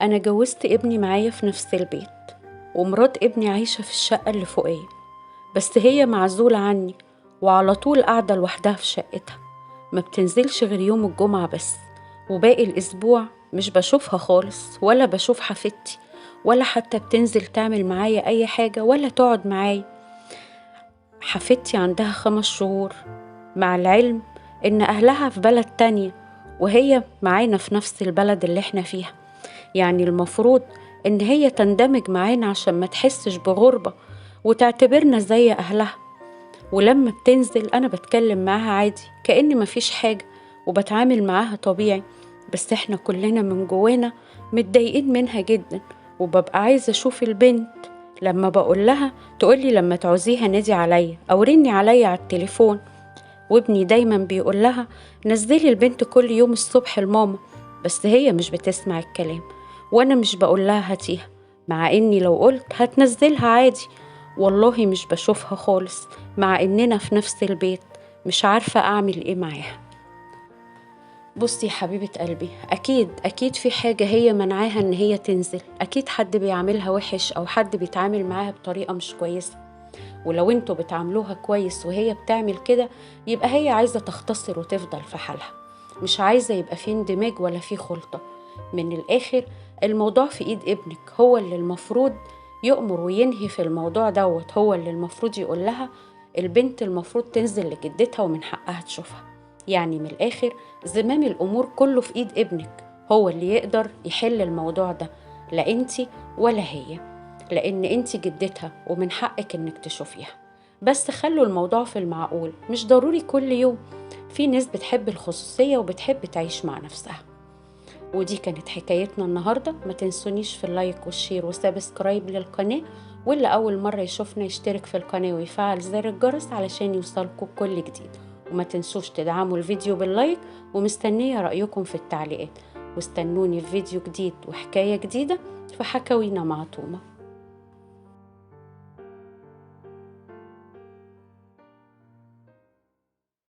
أنا جوزت ابني معايا في نفس البيت، ومرات ابني عايشة في الشقة اللي فوقية، بس هي معزولة عني وعلى طول قاعدة لوحدها في شقتها، ما بتنزلش غير يوم الجمعة بس، وباقي الأسبوع مش بشوفها خالص ولا بشوف حفيدتي، ولا حتى بتنزل تعمل معايا أي حاجة ولا تقعد معايا. حفيدتي عندها 5 شهور، مع العلم إن أهلها في بلد تانية وهي معانا في نفس البلد اللي احنا فيها. يعني المفروض إن هي تندمج معانا عشان ما تحسش بغربة وتعتبرنا زي أهلها. ولما بتنزل أنا بتكلم معاها عادي كأن مفيش حاجة وبتعامل معاها طبيعي، بس احنا كلنا من جوانا متضايقين منها جدا، وببقى عايزة أشوف البنت. لما بقول لها تقولي لما تعوزيها نادي عليا أو رني عليا على التليفون. وابني دايما بيقول لها نزلي البنت كل يوم الصبح لماما، بس هي مش بتسمع الكلام، وانا مش بقول لها هاتيها، مع اني لو قلت هتنزلها عادي. والله مش بشوفها خالص مع اننا في نفس البيت، مش عارفة اعمل ايه معاها. بصي يا حبيبة قلبي، أكيد في حاجة هي منعاها إن هي تنزل، أكيد حد بيعملها وحش أو حد بيتعامل معاها بطريقة مش كويسة. ولو انتوا بتعاملوها كويس وهي بتعمل كده، يبقى هي عايزة تختصر وتفضل في حالها، مش عايزة يبقى فيه اندماج ولا فيه خلطة. من الآخر الموضوع في إيد ابنك، هو اللي المفروض يؤمر وينهي في الموضوع دوت، هو اللي المفروض يقول لها البنت المفروض تنزل لجدتها ومن حقها تشوفها. يعني من الآخر زمام الأمور كله في إيد ابنك، هو اللي يقدر يحل الموضوع ده، لا انتي ولا هي، لأن انتي جدتها ومن حقك انك تشوفيها. بس خلوا الموضوع في المعقول، مش ضروري كل يوم، في ناس بتحب الخصوصية وبتحب تعيش مع نفسها. ودي كانت حكايتنا النهاردة. ما تنسونيش في اللايك والشير وسابسكرايب للقناة، واللي أول مرة يشوفنا يشترك في القناة ويفعل زر الجرس علشان يوصلكوا كل جديد. وما تنسوش تدعموا الفيديو باللايك، ومستنية رأيكم في التعليقات. واستنوني في فيديو جديد وحكاية جديدة في حكاوينا مع تومة.